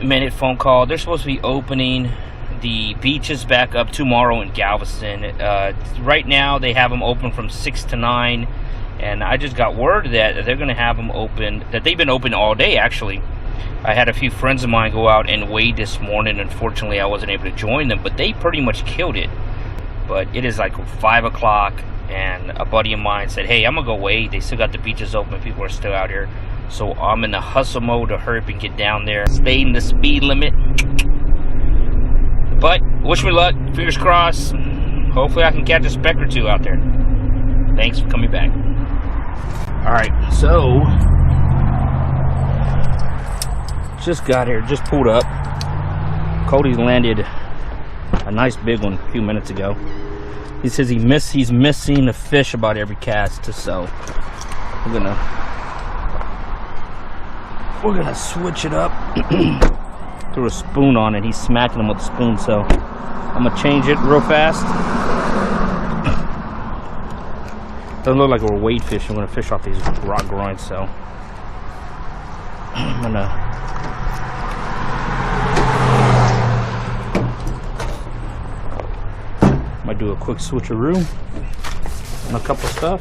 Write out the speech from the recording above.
minute phone call. They're supposed to be opening the beaches back up tomorrow in Galveston. Right now they have them open from 6 to 9, and I just got word that they're going to have them open, that they've been open all day actually. I had a few friends of mine go out and wade this morning. Unfortunately I wasn't able to join them, but they pretty much killed it. But it is like 5 o'clock, and a buddy of mine said, hey, I'm gonna go wade. They still got the beaches open, people are still out here. So I'm in the hustle mode to hurry up and get down there, stay in the speed limit. But wish me luck, fingers crossed. Hopefully I can catch a speck or two out there. Thanks for coming back. Alright, so just got here, just pulled up. Cody landed a nice big one a few minutes ago. He says he's missing a fish about every cast, so we're gonna switch it up. Threw a spoon on it. He's smacking him with a spoon, so I'm gonna change it real fast. Doesn't look like we're wade fishing. We're gonna fish off these rock groins, so I'm gonna might do a quick switcheroo on a couple stuff.